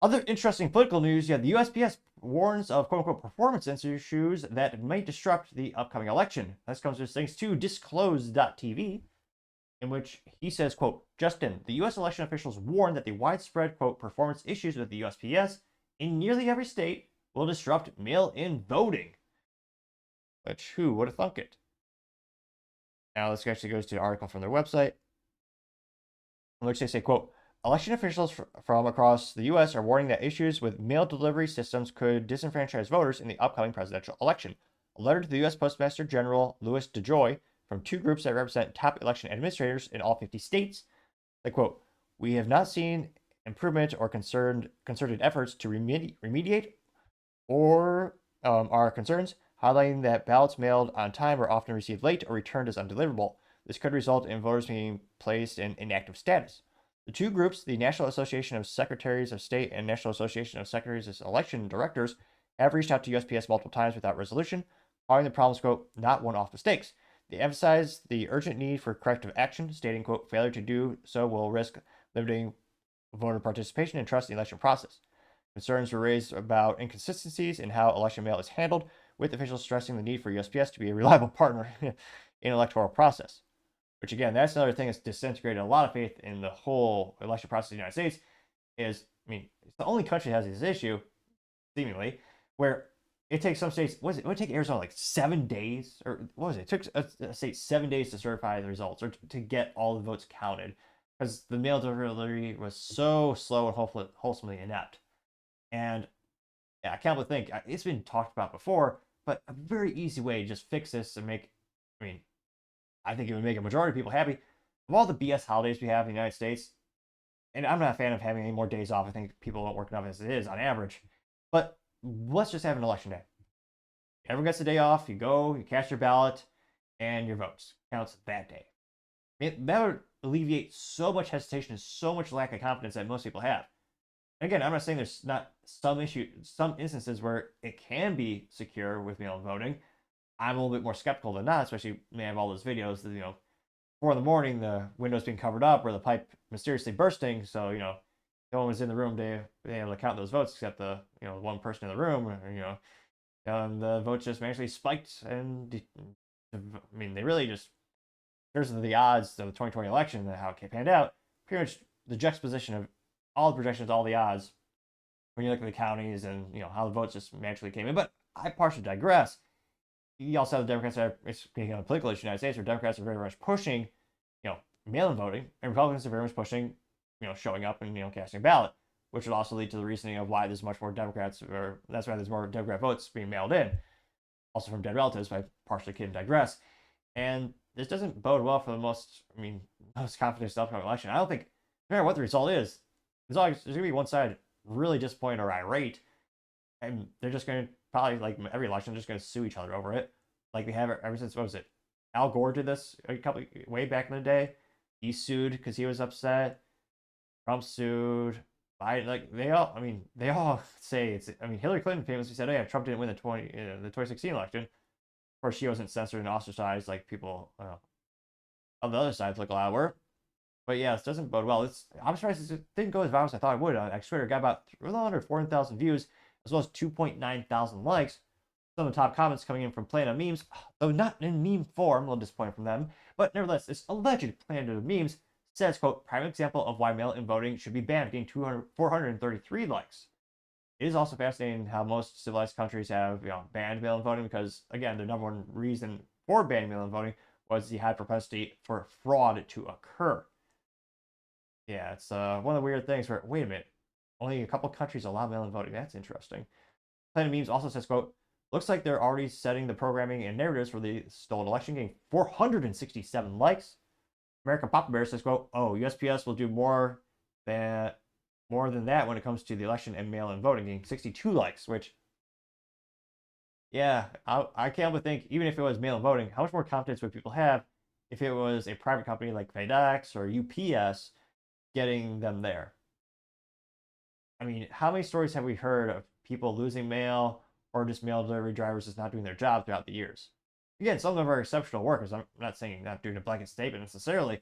Other interesting political news, you have the USPS warns of quote-unquote performance issues that may disrupt the upcoming election. This comes with thanks to disclose.tv, in which he says, quote, Justin, the U.S. election officials warn that the widespread, quote, performance issues with the USPS in nearly every state will disrupt mail-in voting. Which, who would have thunk it? Now, this actually goes to an article from their website, in which they say, quote, election officials from across the U.S. are warning that issues with mail delivery systems could disenfranchise voters in the upcoming presidential election. A letter to the U.S. Postmaster General Louis DeJoy from two groups that represent top election administrators in all 50 states. They quote, we have not seen improvement or concerted efforts to remediate or our concerns, highlighting that ballots mailed on time are often received late or returned as undeliverable. This could result in voters being placed in inactive status. The two groups, the National Association of Secretaries of State and National Association of Secretaries of Election Directors, have reached out to USPS multiple times without resolution, calling the problems, quote, not one-off mistakes. They emphasize the urgent need for corrective action, stating, quote, failure to do so will risk limiting voter participation and trust in the election process. Concerns were raised about inconsistencies in how election mail is handled, with officials stressing the need for USPS to be a reliable partner in electoral process. Which, again, that's another thing that's disintegrated a lot of faith in the whole election process in the United States. Is, I mean, it's the only country that has this issue, seemingly, where it takes some states, it would take Arizona like 7 days, or what was it? It took a state 7 days to certify the results, or to get all the votes counted, because the mail delivery was so slow and wholesomely inept. And yeah, I can't but think it's been talked about before, but a very easy way to just fix this and make, I mean, I think it would make a majority of people happy. Of all the BS holidays we have in the United States, and I'm not a fan of having any more days off. I think people don't work enough as it is on average. But let's just have an election day. Everyone gets a day off. You go, you cast your ballot, and your votes counts that day. That would alleviate so much hesitation and so much lack of confidence that most people have. Again, I'm not saying there's not some instances where it can be secure with mail-in voting. I'm a little bit more skeptical than not, especially when I have all those videos that, 4 in the morning, the window's being covered up or the pipe mysteriously bursting. So, no one was in the room to be able to count those votes except the, one person in the room, and the votes just magically spiked. And I mean, they really just, in terms of the odds of the 2020 election and how it panned out, pretty much the juxtaposition of all the projections, all the odds, when you look at the counties and, how the votes just magically came in. But I partially digress. You also have the Democrats that are, speaking on political issue in the United States, where Democrats are very much pushing, mail-in voting, and Republicans are very much pushing, showing up and, casting a ballot, which would also lead to the reasoning of why there's much more Democrats, or that's why there's more Democrat votes being mailed in, also from dead relatives, but I partially can digress. And this doesn't bode well for the most confident upcoming election. I don't think, no matter what the result is, there's going to be one side really disappointed or irate, and they're just going to probably, like every election, just going to sue each other over it, like we have ever since, what was it? Al Gore did this way back in the day. He sued because he was upset. Trump sued. Biden, they all say it's. Hillary Clinton famously said, "Oh yeah, Trump didn't win the 2016 election." Of course, she wasn't censored and ostracized like people on the other side look a lot were. But yeah, this doesn't bode well. I'm surprised it didn't go as viral as I thought it would on X Twitter. It got about a little under 400,000 views, as well as 2.9 thousand likes. Some of the top comments coming in from Planet Memes, though not in meme form, a little disappointing from them. But nevertheless, this alleged Planet of Memes says, quote, prime example of why mail-in voting should be banned, getting 433 likes. It is also fascinating how most civilized countries have banned mail-in voting, because, again, the number one reason for banning mail-in voting was the high propensity for fraud to occur. Yeah, it's one of the weird things where, wait a minute, only a couple countries allow mail-in voting. That's interesting. Planet Memes also says, quote, looks like they're already setting the programming and narratives for the stolen election, getting 467 likes. American Papa Bear says, quote, oh, USPS will do more than that when it comes to the election and mail-in voting, getting 62 likes, which, yeah, I can't but think, even if it was mail-in voting, how much more confidence would people have if it was a private company like FedEx or UPS getting them there? How many stories have we heard of people losing mail or just mail delivery drivers just not doing their job throughout the years? Again, some of them are exceptional workers. I'm not saying not doing a blanket statement necessarily,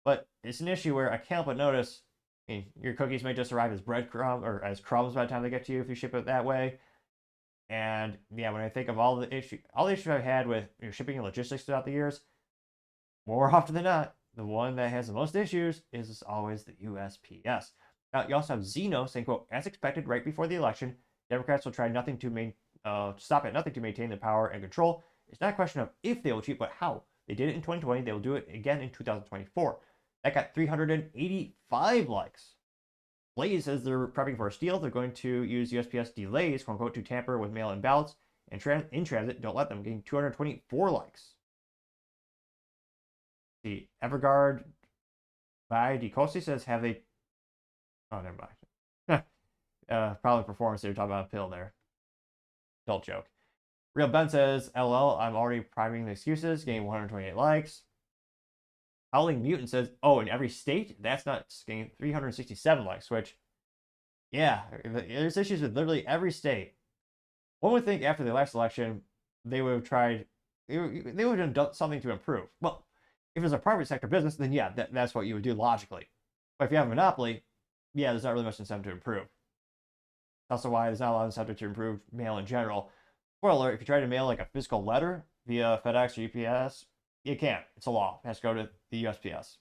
but it's an issue where I can't but notice, mean, your cookies may just arrive as breadcrumbs or as crumbs by the time they get to you if you ship it that way. And yeah, when I think of all the issues I've had with shipping and logistics throughout the years, more often than not, the one that has the most issues is always the USPS. Now, you also have Zeno saying, quote, as expected right before the election, Democrats will try nothing to stop at nothing to maintain their power and control. It's not a question of if they will cheat, but how. They did it in 2020. They will do it again in 2024. That got 385 likes. Blaze says they're prepping for a steal. They're going to use USPS delays, quote unquote, to tamper with mail-in ballots. And in transit, don't let them, getting 224 likes. The Evergard by DeCosi says, have they... Oh, never mind. Probably performance. They were talking about a pill there. Adult joke. Real Ben says, LL, I'm already priming the excuses, getting 128 likes. Howling Mutant says, oh, in every state? That's not getting 367 likes, which, yeah, there's issues with literally every state. One would think after the last election, they would have tried, they would have done something to improve. Well, if it's a private sector business, then yeah, that's what you would do logically. But if you have a monopoly, yeah, there's not really much incentive to improve. That's also why there's not a lot of incentive to improve mail in general. Spoiler alert, if you try to mail like a physical letter via FedEx or UPS, you can't. It's a law. It has to go to the USPS,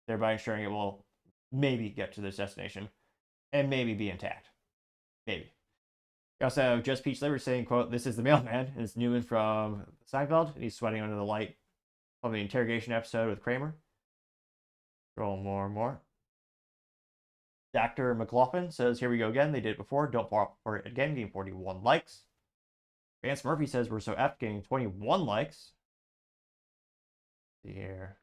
thereby ensuring it will maybe get to this destination and maybe be intact. Maybe. We also have Just Peach Liver saying, quote, this is the mailman, and it's Newman from Seinfeld, and he's sweating under the light from the interrogation episode with Kramer. Scroll more and more. Dr. McLaughlin says, here we go again. They did it before. Don't fall for it again, getting 41 likes. Vance Murphy says, we're so F, getting 21 likes. Let's see here.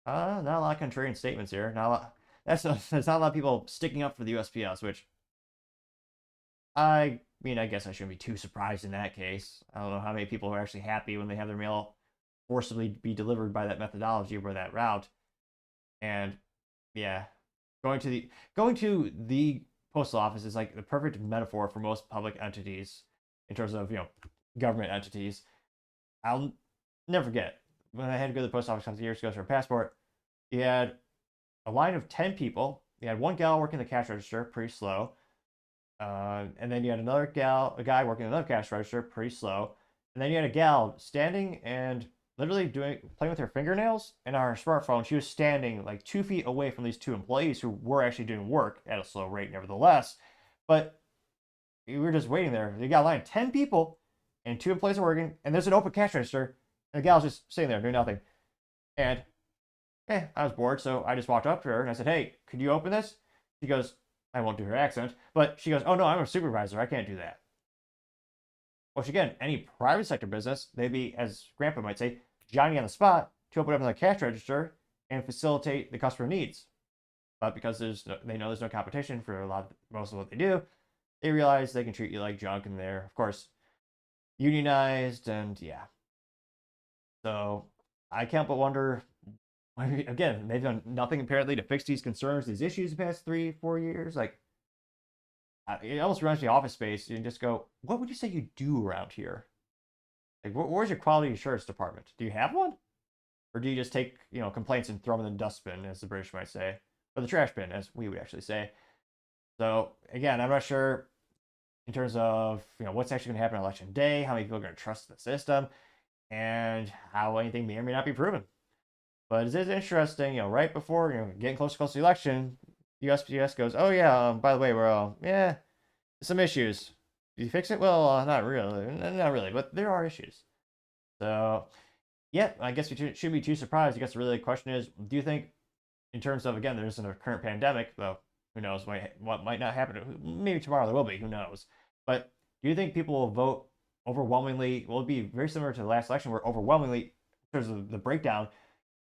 Not a lot of contrarian statements here. Not a lot. There's not a lot of people sticking up for the USPS, which I mean, I guess I shouldn't be too surprised in that case. I don't know how many people are actually happy when they have their mail forcibly be delivered by that methodology or that route. And yeah, going to the postal office is like the perfect metaphor for most public entities in terms of, government entities. I'll never forget when I had to go to the post office a couple years ago for a passport. You had a line of 10 people. You had one gal working the cash register, pretty slow. And then you had a guy working another cash register, pretty slow. And then you had a gal standing and literally playing with her fingernails. And on her smartphone, she was standing like 2 feet away from these two employees who were actually doing work at a slow rate, nevertheless. But we were just waiting there. You got a line of 10 people, and 2 employees are working, and there's an open cash register, and the gal's just sitting there doing nothing. And I was bored, so I just walked up to her and I said, hey, could you open this? She goes, I won't do her accent, but she goes, oh no, I'm a supervisor, I can't do that. Which again, any private sector business, they'd be, as Grandpa might say, Johnny on the spot to open up the cash register and facilitate the customer needs. But because they know there's no competition for most of what they do, they realize they can treat you like junk, and they're, of course, unionized, and yeah. So I can't but wonder, again, they've done nothing apparently to fix these concerns, these issues the past 3-4 years. Like, it almost reminds me of Office Space. You just go, what would you say you do around here? Like, where's your quality assurance department? Do you have one? Or do you just take, complaints and throw them in the dustbin, as the British might say? Or the trash bin, as we would actually say. So, again, I'm not sure in terms of, what's actually going to happen on election day, how many people are going to trust the system, and how anything may or may not be proven. But it is interesting, right before, getting close to the election, USPS goes, oh yeah, by the way, we're, some issues. Did you fix it? Well, not really, but there are issues. So, yeah, I guess we shouldn't be too surprised. I guess really the question is, do you think, in terms of, again, there isn't a current pandemic, though, who knows what might not happen? Maybe tomorrow there will be, who knows? But do you think people will vote overwhelmingly? Will it be very similar to the last election, where overwhelmingly, in terms of the breakdown,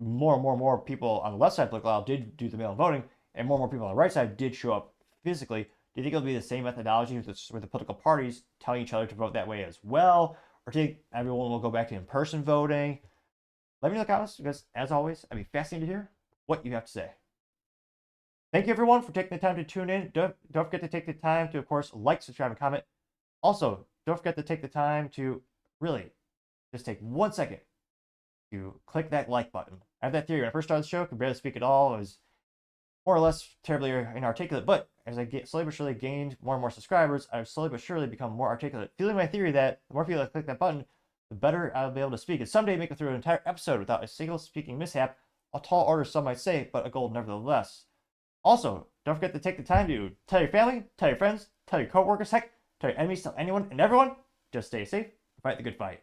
more and more people on the left side of the political aisle did do the mail-in voting, and more people on the right side did show up physically? Do you think it'll be the same methodology with the political parties telling each other to vote that way as well? Or do you think everyone will go back to in-person voting? Let me know in the comments, because as always, I'd be fascinated to hear what you have to say. Thank you, everyone, for taking the time to tune in. Don't forget to take the time to, of course, like, subscribe, and comment. Also, don't forget to take the time to really just take 1 second to click that like button. I have that theory. When I first started the show, I could barely speak at all. I was more or less terribly inarticulate, but as I slowly but surely gained more and more subscribers, I've slowly but surely become more articulate, feeling my theory that the more people that click that button, the better I'll be able to speak. And someday make it through an entire episode without a single speaking mishap, a tall order some might say, but a goal nevertheless. Also, don't forget to take the time to tell your family, tell your friends, tell your coworkers, heck, tell your enemies, tell anyone and everyone. Just stay safe, fight the good fight.